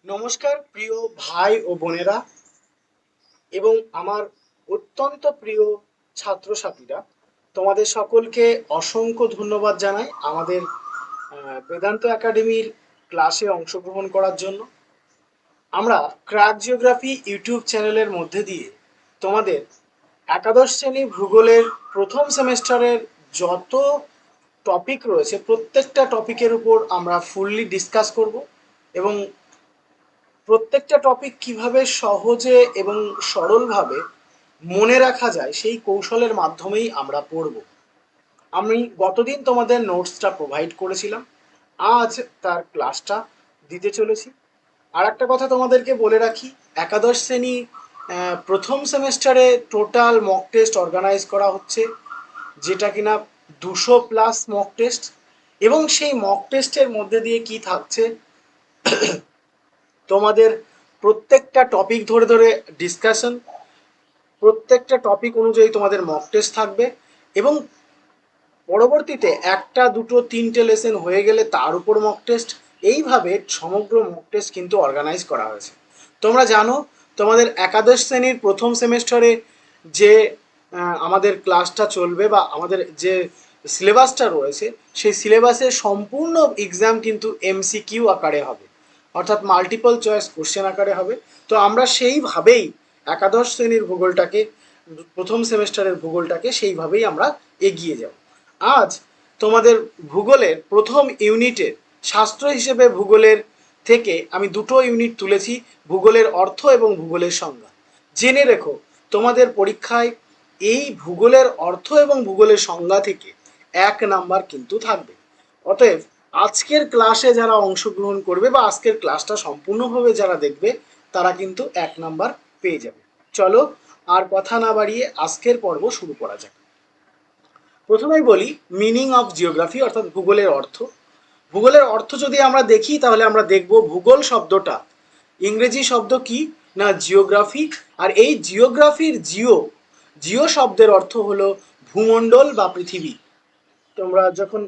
নমস্কার প্রিয় ভাই ও বোনেরা এবং আমার অত্যন্ত প্রিয় ছাত্রছাত্রীরা, তোমাদের সকলকে অসংখ্য ধন্যবাদ জানাই আমাদের বেদান্ত একাডেমির ক্লাসে অংশগ্রহণ করার জন্য। আমরা ক্র্যাক জিওগ্রাফি ইউটিউব চ্যানেলের মধ্যে দিয়ে তোমাদের একাদশ শ্রেণী ভূগোলের প্রথম সেমেস্টারের যত টপিক রয়েছে প্রত্যেকটা টপিকের উপর আমরা ফুললি ডিসকাস করব এবং প্রত্যেকটা টপিক কিভাবে সহজে এবং সরলভাবে মনে রাখা যায় সেই কৌশলের মাধ্যমেই আমরা পড়ব। আমি গতদিন তোমাদের নোটসটা প্রোভাইড করেছিলাম, আজ তার ক্লাসটা দিতে চলেছি। আর একটা কথা তোমাদেরকে বলে রাখি, একাদশ শ্রেণী প্রথম সেমেস্টারে টোটাল মক টেস্ট অর্গানাইজ করা হচ্ছে, যেটা কিনা 200+ মক টেস্ট। এবং সেই মক টেস্টের মধ্যে দিয়ে কি থাকছে, তোমাদের প্রত্যেকটা টপিক ধরে ধরে ডিসকাশন, প্রত্যেকটা টপিক অনুযায়ী তোমাদের মক টেস্ট থাকবে এবং পরবর্তীতে একটা দুটো তিনটে লেসেন হয়ে গেলে তার উপর মক টেস্ট। এইভাবে সমগ্র মক টেস্ট কিন্তু অর্গানাইজ করা হয়েছে। তোমরা জানো তোমাদের একাদশ শ্রেণীর প্রথম সেমেস্টারে যে আমাদের ক্লাসটা চলবে বা আমাদের যে সিলেবাসটা রয়েছে সেই সিলেবাসের সম্পূর্ণ এক্সাম কিন্তু এমসিকিউ আকারে হবে, অর্থাৎ মাল্টিপল চয়েস কোশ্চেন আকারে হবে। তো আমরা সেইভাবেই একাদশ শ্রেণীর ভূগোলটাকে, প্রথম সেমেস্টারের ভূগোলটাকে সেইভাবেই আমরা এগিয়ে যাব। আজ তোমাদের ভূগোলের প্রথম ইউনিটের শাস্ত্র হিসেবে ভূগোলের থেকে আমি দুটো ইউনিট তুলেছি, ভূগোলের অর্থ এবং ভূগোলের সংজ্ঞা। জেনে রেখো তোমাদের পরীক্ষায় এই ভূগোলের অর্থ এবং ভূগোলের সংজ্ঞা থেকে 1 নাম্বার কিন্তু থাকবে। অতএব আজকের ক্লাসে যারা অংশগ্রহণ করবে বা আজকের ক্লাসটা সম্পূর্ণভাবে যারা দেখবে তারা কিন্তু 1 নাম্বার পেয়ে যাবে। চলো আর কথা না বাড়িয়ে আজকের পর্ব শুরু করা যাক। প্রথমেই বলি মিনিং অফ জিওগ্রাফি, অর্থাৎ ভূগোলের অর্থ। ভূগোলের অর্থ যদি আমরা দেখি তাহলে আমরা দেখব ভূগোল শব্দটা ইংরেজি শব্দ কি না জিওগ্রাফি। আর এই জিওগ্রাফির জিও জিও শব্দের অর্থ হলো ভূমণ্ডল বা পৃথিবী। তোমরা যখন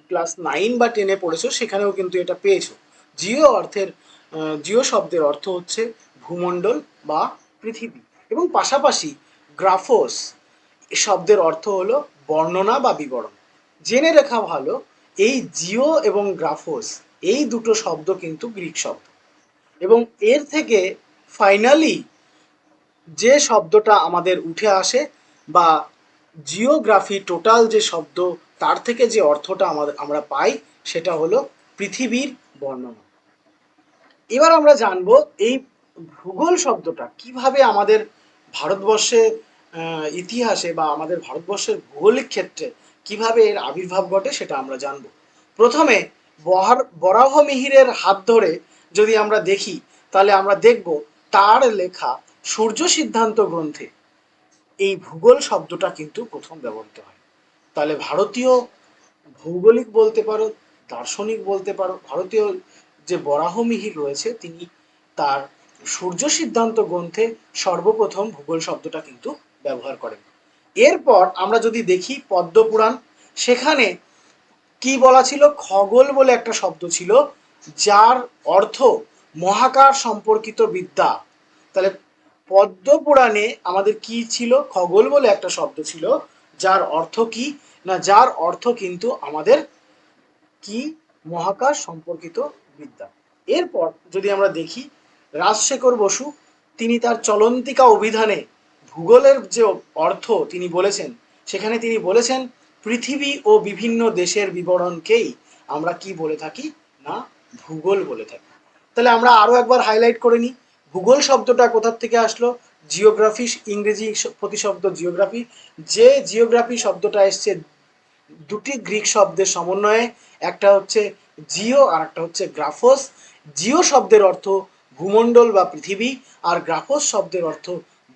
ক্লাস 9 বা 10-এ পড়েছো সেখানেও কিন্তু এটা পেয়েছো। জিও অর্থের জিও শব্দের অর্থ হচ্ছে ভূমণ্ডল বা পৃথিবী। এবং পাশাপাশি গ্রাফোস শব্দের অর্থ হলো বর্ণনা বা বিবরণ। জেনে রাখা ভালো এই জিও এবং গ্রাফোস এই দুটো শব্দ কিন্তু গ্রিক শব্দ এবং এর থেকে ফাইনালি যে শব্দটা আমাদের উঠে আসে বা জিওগ্রাফি টোটাল যে শব্দ তার থেকে যে অর্থটা আমরা পাই সেটা হলো পৃথিবীর বর্ণনা। এবার আমরা জানবো এই ভূগোল শব্দটা কিভাবে আমাদের ভারতবর্ষে ইতিহাসে বা আমাদের ভারতবর্ষের ভৌগোলিক ক্ষেত্রে কিভাবে এর আবির্ভাব ঘটে সেটা আমরা জানবো। প্রথমে বরাহ মিহিরের হাত ধরে যদি আমরা দেখি তাহলে আমরা দেখব তার লেখা সূর্য সিদ্ধান্ত গ্রন্থে এই ভূগোল শব্দটা কিন্তু প্রথম ব্যবহৃত হয়। তাহলে ভারতীয় ভৌগোলিক বলতে পারো, দার্শনিক বলতে পারো, ভারতীয় যে বরাহমিহির রয়েছে তিনি তার সূর্য সিদ্ধান্ত গ্রন্থে সর্বপ্রথম ভূগোল শব্দটা কিন্তু ব্যবহার করেন। এরপর আমরা যদি দেখি পদ্মপুরাণ, সেখানে কি বলা ছিল, খগোল বলে একটা শব্দ ছিল যার অর্থ মহাকাশ সম্পর্কিত বিদ্যা। তাহলে পদ্মপুরাণে আমাদের কি ছিল, খগোল বলে একটা শব্দ ছিল যার অর্থ কি না, যার অর্থ কিন্তু আমাদের কি মহাকাশ সম্পর্কিত বিদ্যা। এরপর যদি আমরা দেখি রাজশেখর বসু, তিনি তার চলন্তিকা অভিধানে ভূগোলের যে অর্থ তিনি বলেছেন সেখানে তিনি বলেছেন পৃথিবী ও বিভিন্ন দেশের বিবরণকেই আমরা কি বলে থাকি না ভূগোল বলে থাকি। তাহলে আমরা আরো একবার হাইলাইট করে নিই ভূগোল শব্দটা কোথা থেকে আসলো। জিওগ্রাফি, ইংরেজি প্রতিশব্দ জিওগ্রাফি, যে জিওগ্রাফি শব্দটা এসছে দুটি গ্রিক শব্দের সমন্বয়ে, একটা হচ্ছে জিও আর একটা হচ্ছে গ্রাফোস। জিও শব্দের অর্থ ভূমণ্ডল বা পৃথিবী আর গ্রাফোস শব্দের অর্থ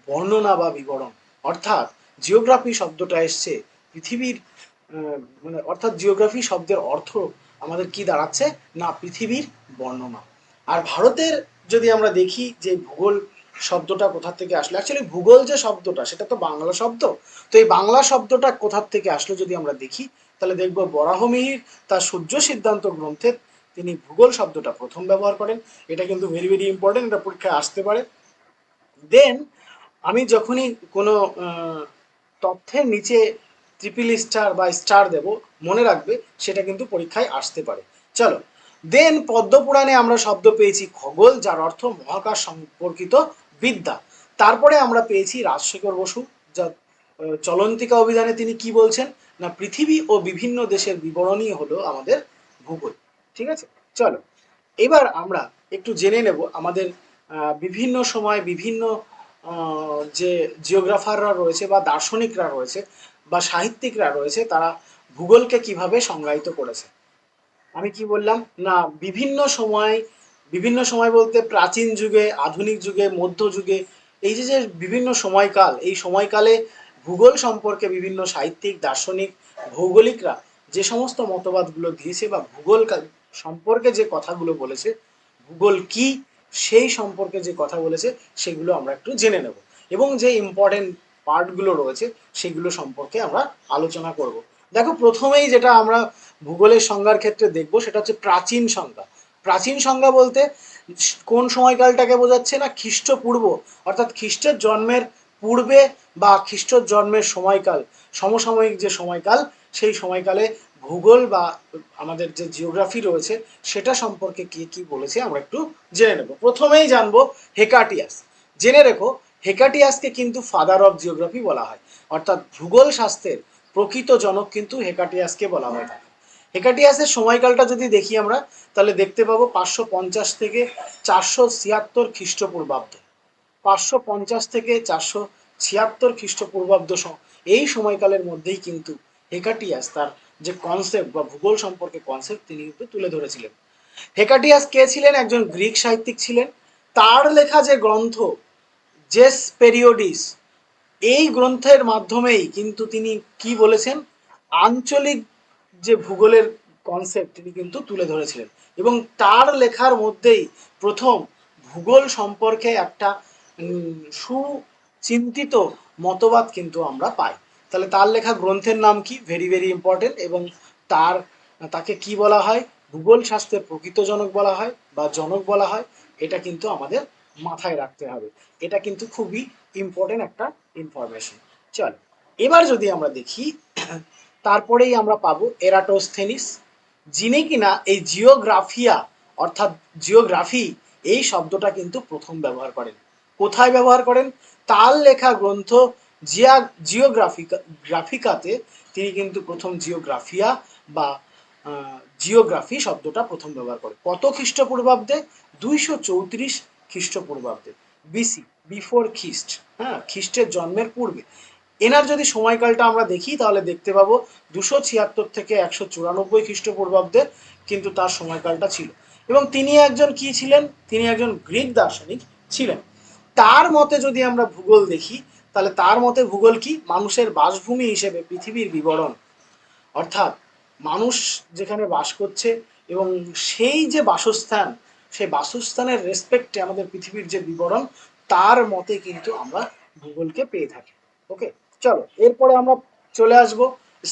বর্ণনা বা বিবরণ। অর্থাৎ জিওগ্রাফি শব্দটা এসছে পৃথিবীর মানে অর্থাৎ জিওগ্রাফি শব্দের অর্থ আমাদের কি দাঁড়াচ্ছে না পৃথিবীর বর্ণনা। আর ভারতের যদি আমরা দেখি যে ভূগোল শব্দটা কোথা থেকে আসলো, অ্যাকচুয়ালি ভূগোল যে শব্দটা সেটা তো বাংলা শব্দ। তো এই বাংলা শব্দটা কোথা থেকে আসলো যদি আমরা দেখি তাহলে দেখব বরাহমিহির তার সূর্য সিদ্ধান্ত গ্রন্থে তিনি ভূগোল শব্দটা প্রথম ব্যবহার করেন। এটা কিন্তু ভেরি ভেরি ইম্পর্টেন্ট, এটা পরীক্ষায় আসতে পারে। দেন আমি যখনই কোনো তথ্যের নিচে ট্রিপল স্টার বা স্টার দেব, মনে রাখবে সেটা কিন্তু পরীক্ষায় আসতে পারে। চলো, দেন পদ্মপুরাণে আমরা শব্দ পেয়েছি খগোল, যার অর্থ মহাকাশ সম্পর্কিত বিদ্যা। তারপরে আমরা পেয়েছি রাজশেখর বসু, যা চলন্তিকা অভিযানে তিনি কি বলছেন না, পৃথিবী ও বিভিন্ন দেশের বিবরণী হলো আমাদের ভূগোল। ঠিক আছে, চলো এবার আমরা একটু জেনে নেব আমাদের বিভিন্ন সময় বিভিন্ন যে জিওগ্রাফাররা রয়েছে বা দার্শনিকরা রয়েছে বা সাহিত্যিকরা রয়েছে, তারা ভূগোলকে কিভাবে সংজ্ঞায়িত করেছে। আমি কি বললাম না, বিভিন্ন সময় বলতে প্রাচীন যুগে, আধুনিক যুগে, মধ্যযুগে, এই যে যে বিভিন্ন সময়কাল, এই সময়কালে ভূগোল সম্পর্কে বিভিন্ন সাহিত্যিক, দার্শনিক, ভৌগোলিকরা যে সমস্ত মতবাদগুলো দিয়েছে বা ভূগোল সম্পর্কে যে কথাগুলো বলেছে, ভূগোল কি সেই সম্পর্কে যে কথা বলেছে, সেগুলো আমরা একটু জেনে নেব এবং যে ইম্পর্টেন্ট পার্টগুলো রয়েছে সেগুলো সম্পর্কে আমরা আলোচনা করব। দেখো, প্রথমেই যেটা আমরা ভূগোলের সংজ্ঞার ক্ষেত্রে দেখব সেটা হচ্ছে প্রাচীন সংজ্ঞা। প্রাচীন সংজ্ঞা বলতে কোন সময়কালটাকে বোঝাচ্ছে না, খ্রিস্টপূর্ব, অর্থাৎ খ্রিস্টের জন্মের পূর্বে বা খ্রিস্টের জন্মের সময়কাল, সমসাময়িক যে সময়কাল, সেই সময়কালে ভূগোল বা আমাদের যে জিওগ্রাফি রয়েছে সেটা সম্পর্কে কি কি বলেছে আমরা একটু জেনে নেব। প্রথমেই জানবো হেকাটিয়াস। জেনে রেখো, হেকাটিয়াসকে কিন্তু ফাদার অফ জিওগ্রাফি বলা হয়, অর্থাৎ ভূগোল শাস্ত্রের প্রকৃত জনক কিন্তু হেকাটিয়াসকে বলা হয়ে থাকে। হেকাটিয়াসের সময়কালটা যদি দেখি আমরা, তাহলে দেখতে পাবো 550 থেকে 476 খ্রিস্টপূর্বাব্দ। 550 থেকে 476 খ্রিস্টপূর্বাব্দ, এই সময়কালের মধ্যেই কিন্তু হেকাটিয়াস তার যে কনসেপ্ট বা ভূগোল সম্পর্কে কনসেপ্ট তিনি কিন্তু তুলে ধরেছিলেন। হেকাটিয়াস কে ছিলেন? একজন গ্রিক সাহিত্যিক ছিলেন। তার লেখা যে গ্রন্থ জেস পেরিওডিস, এই গ্রন্থের মাধ্যমেই কিন্তু তিনি কি বলেছেন, আঞ্চলিক যে ভূগোলের কনসেপ্ট তিনি কিন্তু তুলে ধরেছিলেন এবং তার লেখার মধ্যেই প্রথম ভূগোল সম্পর্কে একটা সুচিন্তিত মতবাদ কিন্তু আমরা পাই। তাহলে তার লেখা গ্রন্থের নাম কি? Very very important. এবং তাকে কি বলা হয়? ভূগোল শাস্ত্রের প্রকৃত জনক বলা হয় বা জনক বলা হয়। এটা কিন্তু আমাদের মাথায় রাখতে হবে, এটা কিন্তু খুবই ইম্পর্টেন্ট একটা ইনফরমেশন। চল, এবার যদি আমরা দেখি, তারপরেই আমরা পাবো এরাটোস্থেনিস, যিনি কিনা এই জিওগ্রাফিয়া অর্থাৎ জিওগ্রাফি এই শব্দটা কিন্তু প্রথম ব্যবহার করেন। কোথায় ব্যবহার করেন? তার লেখা গ্রন্থ গ্রাফিকাতে তিনি কিন্তু প্রথম জিওগ্রাফিয়া বা জিওগ্রাফি শব্দটা প্রথম ব্যবহার করেন। কত খ্রিস্টপূর্বাব্দে? 234 খ্রিস্টপূর্বাব্দে, বিসি, বিফোর খ্রিস্ট। হ্যাঁ, খ্রিস্টের জন্মের পূর্বে। এনার যদি সময়কালটা আমরা দেখি, তাহলে দেখতে পাবো 276 থেকে 194 খ্রিস্টপূর্বাব্দে কিন্তু তার সময়কালটা ছিল। এবং তিনি একজন কি ছিলেন? তিনি একজন গ্রিক দার্শনিক ছিলেন। তার মতে যদি আমরা ভূগোল দেখি, তাহলে তার মতে ভূগোল কি? মানুষের বাসভূমি হিসেবে পৃথিবীর বিবরণ, অর্থাৎ মানুষ যেখানে বাস করছে এবং সেই যে বাসস্থান, সেই বাসস্থানের রেসপেক্টে আমাদের পৃথিবীর যে বিবরণ, তার মতে কিন্তু আমরা ভূগোলকে পেয়ে থাকি। ওকে, চলো এরপরে আমরা চলে আসব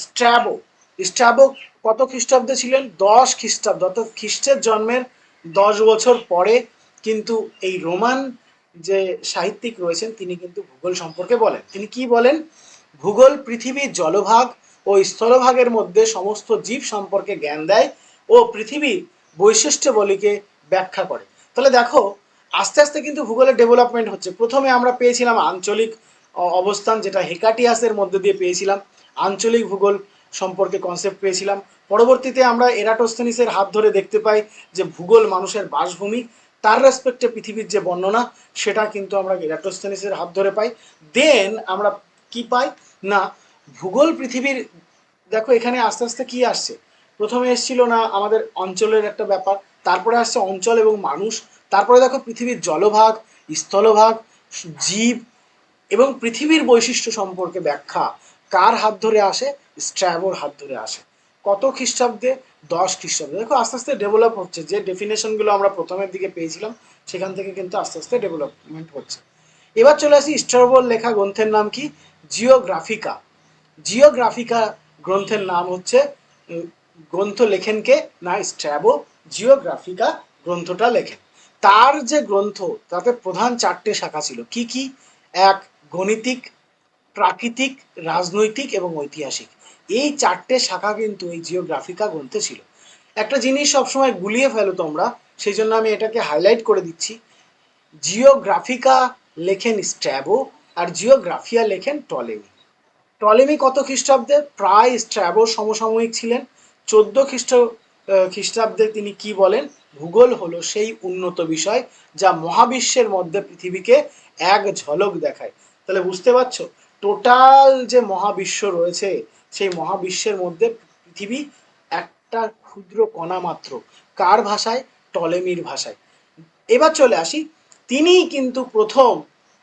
স্ট্র্যাবো। স্ট্র্যাবো কত খ্রিস্টাব্দে ছিলেন? 10 খ্রিস্টাব্দ, অর্থাৎ খ্রিস্টের জন্মের 10 বছর পরে কিন্তু এই রোমান যে সাহিত্যিক রয়েছেন তিনি কিন্তু ভূগোল সম্পর্কে বলেন। তিনি কি বলেন? ভূগোল পৃথিবীর জলভাগ ও স্থলভাগের মধ্যে সমস্ত জীব সম্পর্কে জ্ঞান দেয় ও পৃথিবীর বৈশিষ্ট্যাবলীকে ব্যাখ্যা করে। তাহলে দেখো, আস্তে আস্তে কিন্তু ভূগোলের ডেভেলপমেন্ট হচ্ছে। প্রথমে আমরা পেয়েছিলাম আঞ্চলিক অবস্থান, যেটা হেকাটিয়াসের মধ্যে দিয়ে পেয়েছিলাম, আঞ্চলিক ভূগোল সম্পর্কে কনসেপ্ট পেয়েছিলাম। পরবর্তীতে আমরা এরাটোস্থেনিসের হাত ধরে দেখতে পাই যে ভূগোল মানুষের বাসভূমি, তার রেসপেক্টে পৃথিবীর যে বর্ণনা, সেটা কিন্তু আমরা এরাটোস্থেনিসের হাত ধরে পাই। দেন আমরা কি পাই না, ভূগোল পৃথিবীর, দেখো এখানে আস্তে আস্তে কি আসছে, প্রথমে এসেছিল না আমাদের অঞ্চলের একটা ব্যাপার, তারপরে আসছে অঞ্চল এবং মানুষ, তারপরে দেখো পৃথিবীর জলভাগ, স্থলভাগ, জীব এবং পৃথিবীর বৈশিষ্ট্য সম্পর্কে ব্যাখ্যা কার হাত ধরে আসে? স্ট্র্যাবোর হাত ধরে আসে। কত খ্রিস্টাব্দে? 10 খ্রিস্টাব্দে। দেখো আস্তে আস্তে ডেভেলপ হচ্ছে, যে ডেফিনেশনগুলো আমরা প্রথমের দিকে পেয়েছিলাম সেখান থেকে কিন্তু আস্তে আস্তে ডেভেলপমেন্ট হচ্ছে। এবার চলে আসি স্ট্র্যাবোর লেখা গ্রন্থের নাম কি? জিওগ্রাফিকা। জিওগ্রাফিকা গ্রন্থের নাম হচ্ছে, গ্রন্থ লেখেন কে? না, স্ট্র্যাবো জিওগ্রাফিকা গ্রন্থটা লেখেন। তার যে গ্রন্থ তাতে প্রধান 4টে শাখা ছিল, কি কি? এক, গণিতিক, প্রাকৃতিক, রাজনৈতিক এবং ঐতিহাসিক। এই 4টে শাখা কিন্তু এই জিওগ্রাফিকা গ্রন্থে ছিল। একটা জিনিস সবসময় গুলিয়ে ফেলো তোমরা, সেই জন্য আমি এটাকে হাইলাইট করে দিচ্ছি। জিওগ্রাফিকা লেখেন স্ট্র্যাবো আর জিওগ্রাফিয়া লেখেন টলেমি। টলেমি কত খ্রিস্টাব্দে? প্রায় স্ট্র্যাবোর সমসাময়িক ছিলেন। 14 খ্রিস্টাব্দে তিনি কি বলেন? ভূগোল হলো সেই উন্নত বিষয় যা মহাবিশ্বের মধ্যে পৃথিবীকে এক ঝলক দেখায়। তাহলে বুঝতে পারছো, টোটাল যে মহাবিশ্ব রয়েছে সেই মহাবিশ্বের মধ্যে পৃথিবী একটা ক্ষুদ্র কণা মাত্র। কার ভাষায়? টলেমির ভাষায়। এবার চলে আসি, তিনি কিন্তু প্রথম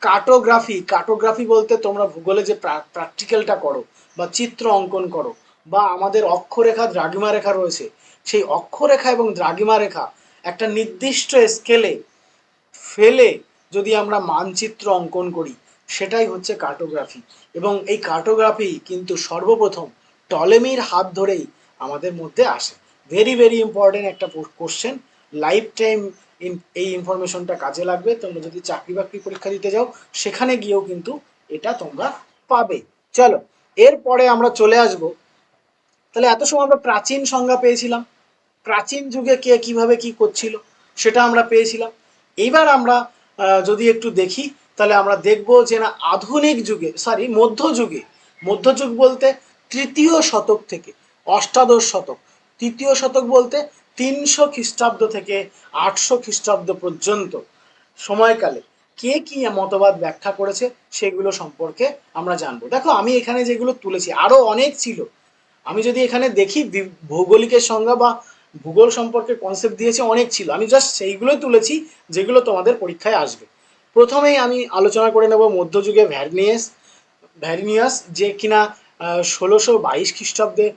কার্টোগ্রাফি বলতে তোমরা ভূগোলে যে প্র্যাকটিক্যালটা করো বা চিত্র অঙ্কন করো বা আমাদের অক্ষরেখা দ্রাঘিমা রেখা রয়েছে, সেই অক্ষরেখা এবং দ্রাঘিমা রেখা একটা নির্দিষ্ট স্কেলে ফেলে যদি আমরা মানচিত্র অঙ্কন করি, সেটাই হচ্ছে কার্টোগ্রাফি। এবং এই কার্টোগ্রাফি কিন্তু সর্বপ্রথম টলেমির হাত ধরেই আমাদের মধ্যে আসে। ভেরি ভেরি ইম্পর্টেন্ট একটা কোশ্চেন, লাইফ টাইম এই ইনফরমেশনটা কাজে লাগবে। তোমরা যদি চাকরি বাকরি পরীক্ষা দিতে যাও সেখানে গিয়েও কিন্তু এটা তোমরা পাবে। চলো, এরপরে আমরা চলে আসব। তাহলে এত সময় আমরা প্রাচীন সংজ্ঞা পেয়েছিলাম, প্রাচীন যুগে কে কিভাবে কি করছিল সেটা আমরা পেয়েছিলাম। এইবার আমরা যদি একটু দেখি, তাহলে আমরা দেখব যে না আধুনিক যুগে, মধ্যযুগে, মধ্যযুগ বলতে তৃতীয় শতক থেকে অষ্টাদশ শতক, তৃতীয় শতক বলতে 300 খ্রিস্টাব্দ থেকে 800 খ্রিস্টাব্দ পর্যন্ত সময়কালে কে কি মতবাদ ব্যাখ্যা করেছে সেগুলো সম্পর্কে আমরা জানবো। দেখো আমি এখানে যেগুলো তুলেছি আরো অনেক ছিল। আমি যদি এখানে দেখি ভৌগোলিকের সংজ্ঞা বা ভূগোল সম্পর্কে কনসেপ্ট দিয়েছে অনেক ছিল, আমি জাস্ট সেইগুলোই তুলেছি যেগুলো তোমাদের পরীক্ষায় আসবে। প্রথমেই আমি আলোচনা করে নেব মধ্যযুগে ভ্যারিনিয়াস যে কিনা 1622 খ্রিস্টাব্দে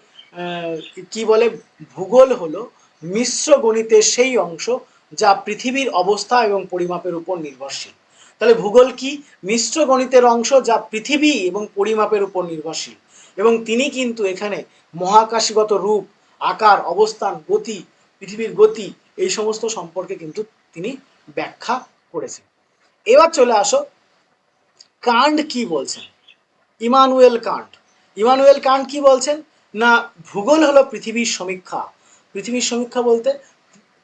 কি বলে, ভূগোল হলো মিশ্র গণিতের সেই অংশ যা পৃথিবীর অবস্থা এবং পরিমাপের উপর নির্ভরশীল। তাহলে ভূগোল কি? মিশ্র গণিতের অংশ যা পৃথিবী এবং পরিমাপের উপর নির্ভরশীল। এবং তিনি কিন্তু এখানে মহাকাশগত রূপ, আকার, অবস্থান, গতি, পৃথিবীর গতি এই সমস্ত সম্পর্কে কিন্তু তিনি ব্যাখ্যা করেছেন। এবার চলে আসো, কান্ট কি বলছেন? ইমানুয়েল কান্ট কি বলছেন? না ভূগোল হলো পৃথিবীর সমীক্ষা। পৃথিবীর সমীক্ষা বলতে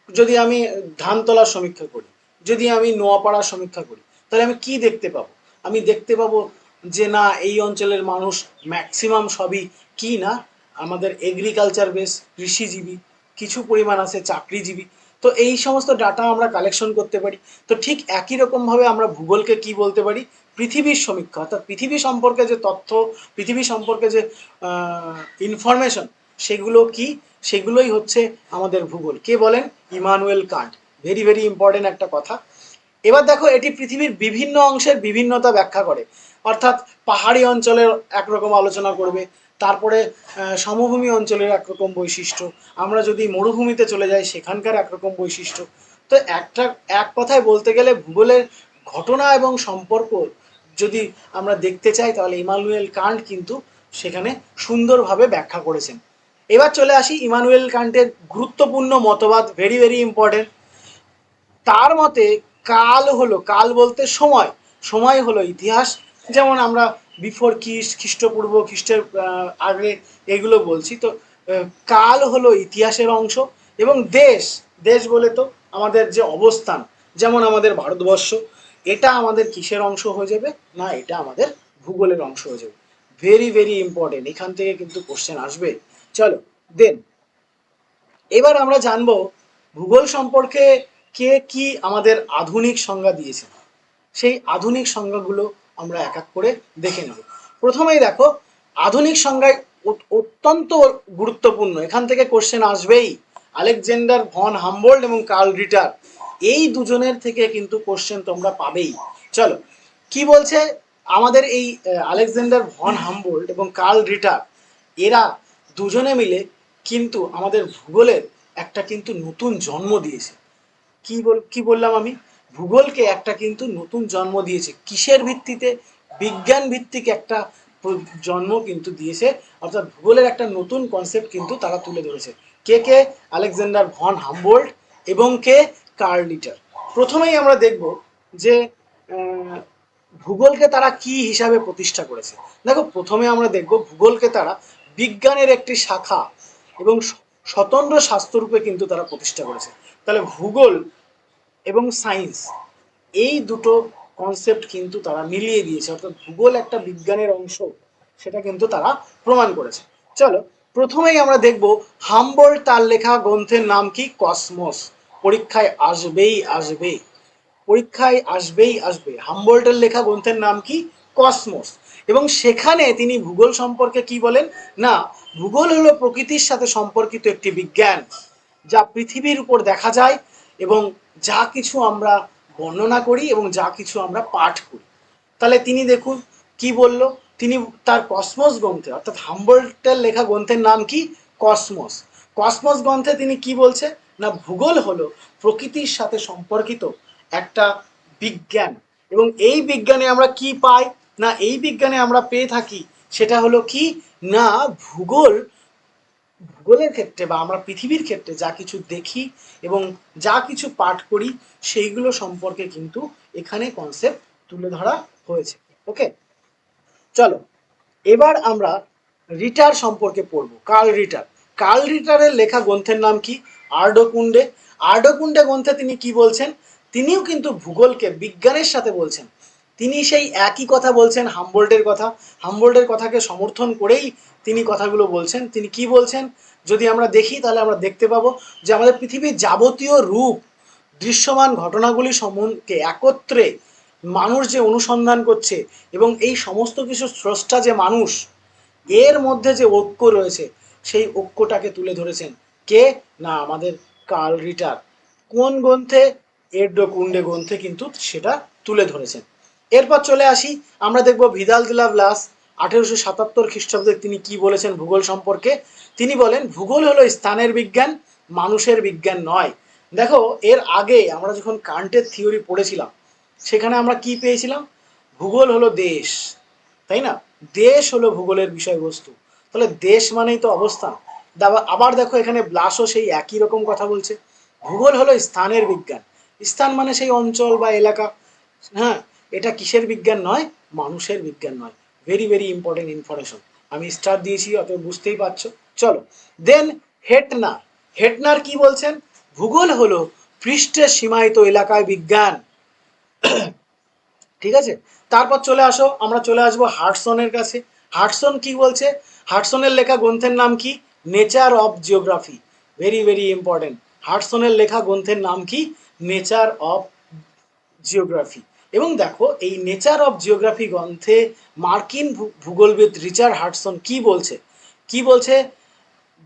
যদি আমি ধানতলার সমীক্ষা করি, যদি আমি নোয়াপাড়ার সমীক্ষা করি, তাহলে আমি কি দেখতে পাবো? আমি দেখতে পাবো যে না এই অঞ্চলের মানুষ ম্যাক্সিমাম সবই কি না আমাদের এগ্রিকালচার বেস, কৃষিজীবী, কিছু পরিমাণ আছে চাকরিজীবী। তো এই সমস্ত ডাটা আমরা কালেকশন করতে পারি। তো ঠিক একই রকমভাবে আমরা ভূগোলকে কি বলতে পারি? পৃথিবীর সমীক্ষা, অর্থাৎ পৃথিবী সম্পর্কে যে তথ্য, পৃথিবী সম্পর্কে যে ইনফরমেশন, সেগুলো কি? সেগুলোই হচ্ছে আমাদের ভূগোল। কে বলেন? Immanuel Kant. Very very important একটা কথা। এবার দেখো, এটি পৃথিবীর বিভিন্ন অংশের বিভিন্নতা ব্যাখ্যা করে। অর্থাৎ পাহাড়ি অঞ্চলের একরকম আলোচনা করবে, তারপরে সমভূমি অঞ্চলের একরকম বৈশিষ্ট্য, আমরা যদি মরুভূমিতে চলে যাই সেখানকার একরকম বৈশিষ্ট্য। তো এক কথায় বলতে গেলে ভূগোলের ঘটনা এবং সম্পর্ক যদি আমরা দেখতে চাই, তাহলে ইমানুয়েল কান্ট কিন্তু সেখানে সুন্দরভাবে ব্যাখ্যা করেছেন। এবার চলে আসি ইমানুয়েল কান্টের গুরুত্বপূর্ণ মতবাদ, ভেরি ভেরি ইম্পর্টেন্ট। তার মতে কাল বলতে সময়, সময় হলো ইতিহাস। যেমন আমরা বিফোর খ্রিস্টপূর্ব, খ্রিস্টের আগে এগুলো বলছি। তো কাল হলো ইতিহাসের অংশ। এবং দেশ, দেশ বলে তো আমাদের যে অবস্থান, যেমন আমাদের ভারতবর্ষ, এটা আমাদের কিসের অংশ হয়ে যাবে? না এটা আমাদের ভূগোলের অংশ হয়ে যাবে। ভেরি ভেরি ইম্পর্টেন্ট, এখান থেকে কিন্তু কোশ্চেন আসবে। চলো দেন এবার আমরা জানবো ভূগোল সম্পর্কে কে কি আমাদের আধুনিক সংজ্ঞা দিয়েছে। সেই আধুনিক সংজ্ঞাগুলো আমরা এক এক করে দেখে নেব। প্রথমেই দেখো, আধুনিক সংজ্ঞায় অত্যন্ত গুরুত্বপূর্ণ, এখান থেকে কোশ্চেন আসবেই। আলেকজান্ডার ভন হামবোল্ড এবং কার্ল রিটার, এই দুজনের থেকে কিন্তু কোশ্চেন তোমরা পাবেই। চলো কি বলছে আমাদের এই আলেকজান্ডার ভন হামবোল্ড এবং কার্ল রিটার, এরা দুজনে মিলে কিন্তু আমাদের ভূগোলের একটা কিন্তু নতুন জন্ম দিয়েছে। কি বললাম আমি? ভূগোলকে একটা কিন্তু নতুন জন্ম দিয়েছে। কিসের ভিত্তিতে? বিজ্ঞান ভিত্তিক একটা জন্ম কিন্তু দিয়েছে। অর্থাৎ ভূগোলের একটা নতুন কনসেপ্ট কিন্তু তারা তুলে ধরেছে। কে আলেকজান্ডার ভন হামবোল্ট এবং কে কার্ল রিটার। প্রথমেই আমরা দেখব যে ভূগোলকে তারা কি হিসাবে প্রতিষ্ঠা করেছে। দেখো প্রথমে আমরা দেখব ভূগোলকে তারা বিজ্ঞানের একটি শাখা এবং স্বতন্ত্র শাস্ত্ররূপে কিন্তু তারা প্রতিষ্ঠা করেছে। তাহলে ভূগোল এবং সায়েন্স এই দুটো কনসেপ্ট কিন্তু তারা মিলিয়ে দিয়েছে, অর্থাৎ ভূগোল একটা বিজ্ঞানের অংশ সেটা কিন্তু তারা প্রমাণ করেছে। চলো প্রথমেই আমরা দেখব হামবোল্ট তার লেখা গ্রন্থের নাম কি? কসমস। পরীক্ষায় আসবেই আসবে, পরীক্ষায় আসবেই আসবে। হামবোল্টের লেখা গ্রন্থের নাম কি? কসমস। এবং সেখানে তিনি ভূগোল সম্পর্কে কি বলেন না, ভূগোল হলো প্রকৃতির সাথে সম্পর্কিত একটি বিজ্ঞান যা পৃথিবীর উপর দেখা যায় এবং যা কিছু আমরা বর্ণনা করি এবং যা কিছু আমরা পাঠ করি। তাহলে তিনি দেখুন কি বলল, তিনি তার কসমস গ্রন্থে অর্থাৎ হামবোল্টের লেখা গ্রন্থের নাম কি? কসমস। কসমস গ্রন্থে তিনি কি বলছে না, ভূগোল হলো প্রকৃতির সাথে সম্পর্কিত একটা বিজ্ঞান এবং এই বিজ্ঞানে আমরা কি পাই না, এই বিজ্ঞানে আমরা পেয়ে থাকি সেটা হলো কি না, ভূগোল, ভূগোলের ক্ষেত্রে বা আমরা পৃথিবীর ক্ষেত্রে যা কিছু দেখি এবং যা কিছু পাঠ করি সেইগুলো সম্পর্কে কিন্তু এখানে কনসেপ্ট তুলে ধরা হয়েছে। ওকে, চলো এবার আমরা রিটার সম্পর্কে পড়বো। কার্ল রিটার। কার্ল রিটারের লেখা গ্রন্থের নাম কি? আর্ডকুন্ডে। আর্ডকুন্ডে গ্রন্থে তিনি কি বলছেন? তিনিও কিন্তু ভূগোলকে বিজ্ঞানের সাথে বলছেন। তিনি সেই একই কথা বলছেন হামবোল্টের কথা, হামবোল্টের কথাকে সমর্থন করেই তিনি কথাগুলো বলছেন। তিনি কি বলছেন যদি আমরা দেখি তাহলে আমরা দেখতে পাবো যে আমাদের পৃথিবীর যাবতীয় রূপ, দৃশ্যমান ঘটনাগুলি সম্বন্ধে একত্রে মানুষ যে অনুসন্ধান করছে এবং এই সমস্ত কিছু স্রষ্টা যে মানুষ, এর মধ্যে যে ঐক্য রয়েছে সেই ঐক্যটাকে তুলে ধরেছেন কে না, আমাদের কার্ল রিটার। কোন গ্রন্থে? এডকুন্ডে গ্রন্থে কিন্তু সেটা তুলে ধরেছেন। এরপর চলে আসি, আমরা দেখব ভিদাল দে লা ব্লাস 1877 খ্রিস্টাব্দে তিনি কি বলেছেন ভূগোল সম্পর্কে। তিনি বলেন ভূগোল হলো স্থানের বিজ্ঞান, মানুষের বিজ্ঞান নয়। দেখো এর আগে আমরা যখন কান্টের থিওরি পড়েছিলাম সেখানে আমরা কি পেয়েছিলাম? ভূগোল হলো দেশ, তাই না? দেশ হলো ভূগোলের বিষয়বস্তু। তাহলে দেশ মানেই তো অবস্থান। আবার দেখো এখানে ব্লাসও সেই একই রকম কথা বলছে, ভূগোল হলো স্থানের বিজ্ঞান। স্থান মানে সেই অঞ্চল বা এলাকা। হ্যাঁ, এটা কিসের বিজ্ঞান নয়? মানুষের বিজ্ঞান নয়। Very very important information. আমি স্টার দিয়েছি অত বুঝতেই পারছো। চলো দেন হেটনার। হেটনার কি বলছেন? ভূগোল হলো পৃষ্ঠের সীমায়িত এলাকায় বিজ্ঞান। ঠিক আছে, তারপর চলে আসো, আমরা চলে আসবো হার্টসনের কাছে। হার্টসন কি বলছে? হার্টসনের লেখা গ্রন্থের নাম কি? Nature of geography. Very very important. হার্টসনের লেখা গ্রন্থের নাম কি? Nature of geography. এবং দেখো এই নেচার অফ জিওগ্রাফি গ্রন্থে মার্কিন ভূগোলবিদ রিচার্ড হার্টসন কি বলছে, কি বলছে?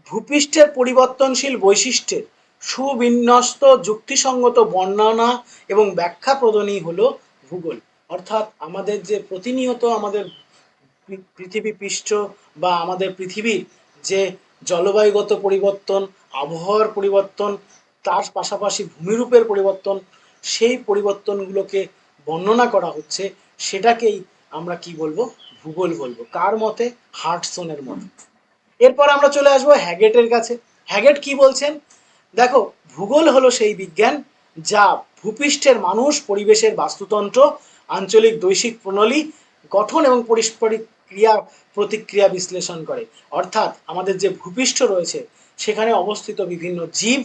ভূপৃষ্ঠের পরিবর্তনশীল বৈশিষ্ট্যের সুবিন্যস্ত যুক্তিসঙ্গত বর্ণনা এবং ব্যাখ্যা প্রদানই হলো ভূগোল। অর্থাৎ আমাদের যে প্রতিনিয়ত আমাদের পৃথিবী পৃষ্ঠ বা আমাদের পৃথিবীর যে জলবায়ুগত পরিবর্তন, আবহাওয়ার পরিবর্তন, তার পাশাপাশি ভূমিরূপের পরিবর্তন, সেই পরিবর্তনগুলোকে বর্ণনা করা হচ্ছে, সেটাকেই আমরা কি বলবো? ভূগোল বলবো। কার মতে? হার্টসনের মতে। এরপর আমরা চলে আসবো হ্যাগেটের কাছে। হ্যাগেট কি বলছেন? দেখো ভূগোল হলো সেই বিজ্ঞান যা ভূপৃষ্ঠের মানুষ, পরিবেশের বাস্তুতন্ত্র, আঞ্চলিক দৈশিক প্রণালী গঠন এবং ক্রিয়া প্রতিক্রিয়া বিশ্লেষণ করে। অর্থাৎ আমাদের যে ভূপৃষ্ঠ রয়েছে সেখানে অবস্থিত বিভিন্ন জীব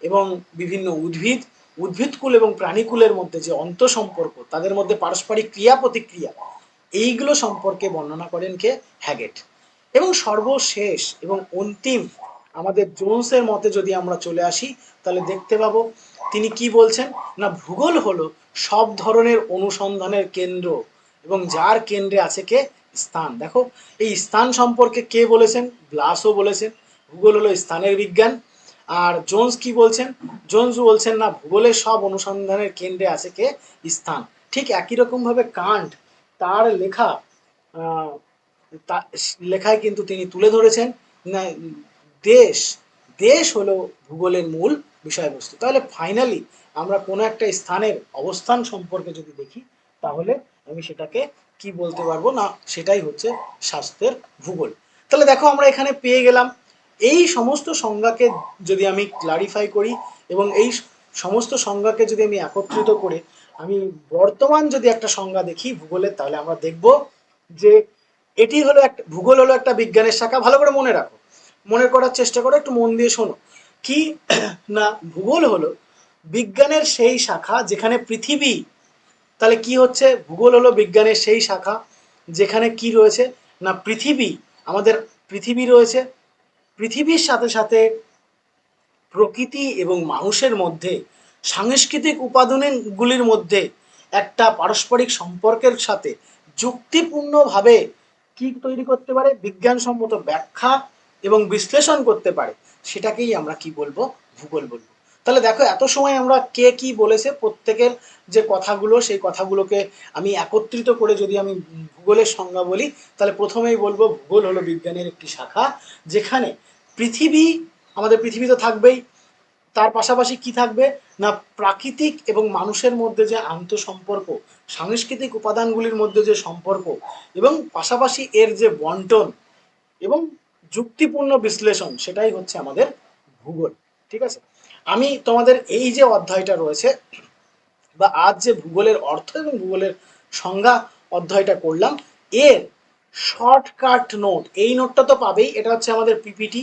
এবং বিভিন্ন উদ্ভিদ, উদ্ভিদকুল এবং প্রাণীকুলের মধ্যে যে অন্তঃসম্পর্ক, তাদের মধ্যে পারস্পরিক ক্রিয়া প্রতিক্রিয়া, এইগুলো সম্পর্কে বর্ণনা করেন কে? হ্যাগেট। এবং সর্বশেষ এবং অন্তিম আমাদের জোন্সের মতে যদি আমরা চলে আসি তাহলে দেখতে পাবো তিনি কি বলছেন না, ভূগোল হলো সব ধরনের অনুসন্ধানের কেন্দ্র এবং যার কেন্দ্রে আছে কে? স্থান। দেখো এই স্থান সম্পর্কে কে বলেছেন? ব্লাসও বলেছেন ভূগোল হলো স্থানের বিজ্ঞান। আর জোন্স কি বলছেন? জোন্স বলছেন না, ভূগোলের সব অনুসন্ধানের কেন্দ্রে আছে কে? স্থান। ঠিক একই রকম ভাবে কান্ট তার লেখা লেখায় কিন্তু তিনি তুলে ধরেছেন না, দেশ, দেশ হলো ভূগোলের মূল বিষয়বস্তু। তাহলে ফাইনালি আমরা কোনো একটা স্থানের অবস্থান সম্পর্কে যদি দেখি তাহলে আমি সেটাকে কি বলতে পারবো না, সেটাই হচ্ছে স্বাস্থ্যের ভূগোল। তাহলে দেখো আমরা এখানে পেয়ে গেলাম এই সমস্ত সংজ্ঞাকে যদি আমি ক্লারিফাই করি এবং এই সমস্ত সংজ্ঞাকে যদি আমি একত্রিত করে আমি বর্তমান যদি একটা সংজ্ঞা দেখি ভূগোলের, তাহলে আমরা দেখব যে এটি হলো একটা ভূগোল হলো একটা বিজ্ঞানের শাখা। ভালো করে মনে রাখো, মনে করার চেষ্টা করো, একটু মন দিয়ে শোনো। কি না, ভূগোল হলো বিজ্ঞানের সেই শাখা যেখানে পৃথিবী, তাহলে কি হচ্ছে, ভূগোল হলো বিজ্ঞানের সেই শাখা যেখানে কি রয়েছে না পৃথিবী, আমাদের পৃথিবী রয়েছে, পৃথিবীর সাথে সাথে প্রকৃতি এবং মানুষের মধ্যে সাংস্কৃতিক উপাদানগুলির মধ্যে একটা পারস্পরিক সম্পর্কের সাথে যুক্তিপূর্ণভাবে কি তৈরি করতে পারে, বিজ্ঞানসম্মত ব্যাখ্যা এবং বিশ্লেষণ করতে পারে, সেটাকেই আমরা কি বলবো, ভূগোল বলবো। তাহলে দেখো এত সময় আমরা কে কি বলেছে প্রত্যেকের যে কথাগুলো, সেই কথাগুলোকে আমি একত্রিত করে যদি আমি ভূগোলের সংজ্ঞা বলি, তাহলে প্রথমেই বলবো ভূগোল হলো বিজ্ঞানের একটি শাখা যেখানে পৃথিবী, আমাদের পৃথিবী তো থাকবেই, তার পাশাপাশি কি থাকবে না প্রাকৃতিক এবং মানুষের মধ্যে যে আন্তঃসম্পর্ক, সাংস্কৃতিক উপাদানগুলির মধ্যে যে সম্পর্ক, এবং পাশাপাশি এর যে বন্টন এবং যুক্তিপূর্ণ বিশ্লেষণ, সেটাই হচ্ছে আমাদের ভূগোল। ঠিক আছে, আমি তোমাদের এই যে অধ্যায়টা রয়েছে বা আজ যে ভূগোলের অর্থ এবং ভূগোলের সংজ্ঞা অধ্যায়টা করলাম, এর শর্টকাট নোট, এই নোটটা তো পাবেই, এটা হচ্ছে আমাদের পিপিটি,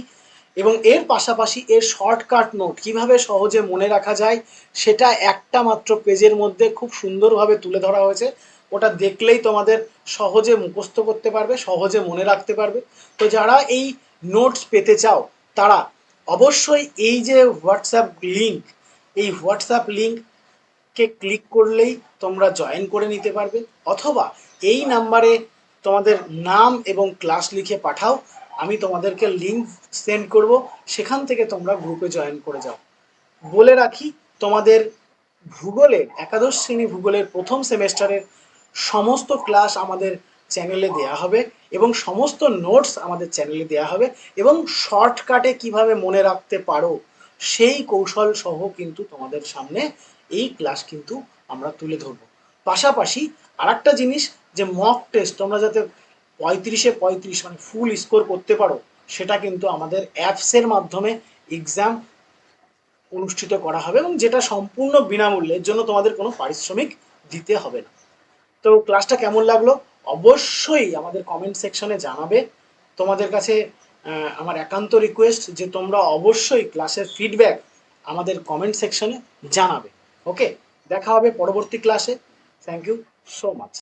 এবং এর পাশাপাশি এর শর্টকাট নোট কিভাবে সহজে মনে রাখা যায় সেটা একটা মাত্র পেজের মধ্যে খুব সুন্দরভাবে তুলে ধরা হয়েছে। ওটা দেখলেই তোমাদের সহজে মুখস্থ করতে পারবে, সহজে মনে রাখতে পারবে। তো যারা এই নোটস পেতে চাও তারা অবশ্যই এই যে হোয়াটসঅ্যাপ লিঙ্ক, এই হোয়াটসঅ্যাপ লিঙ্ক কে ক্লিক করলেই তোমরা জয়েন করে নিতে পারবে, অথবা এই নাম্বারে তোমাদের নাম এবং ক্লাস লিখে পাঠাও, আমি তোমাদেরকে লিঙ্ক সেন্ড করব, সেখান থেকে তোমরা গ্রুপে জয়েন করে যাও। বলে রাখি, তোমাদের ভূগোলের একাদশ শ্রেণী ভূগোলের প্রথম সেমেস্টারের সমস্ত ক্লাস আমাদের চ্যানেলে দেয়া হবে এবং সমস্ত নোটস আমাদের চ্যানেলে দেয়া হবে, এবং শর্টকাটে কিভাবে মনে রাখতে পারো সেই কৌশল সহ কিন্তু তোমাদের সামনে এই ক্লাস কিন্তু আমরা তুলে ধরবো। পাশাপাশি আর একটা জিনিস, যে মক টেস্ট তোমরা যাতে 35-এ 35 মানে ফুল স্কোর করতে পারো, সেটা কিন্তু আমাদের অ্যাপসের মাধ্যমে এক্সাম অনুষ্ঠিত করা হবে, এবং যেটা সম্পূর্ণ বিনামূল্যে, এর জন্য তোমাদের কোনো পারিশ্রমিক দিতে হবে না। তো ক্লাসটা কেমন লাগলো অবশ্যই আমাদের কমেন্ট সেকশনে জানাবে। তোমাদের কাছে আমার একান্ত রিকোয়েস্ট যে তোমরা অবশ্যই ক্লাসের ফিডব্যাক আমাদের কমেন্ট সেকশনে জানাবে। ওকে, দেখা হবে পরবর্তী ক্লাসে। Thank you so much.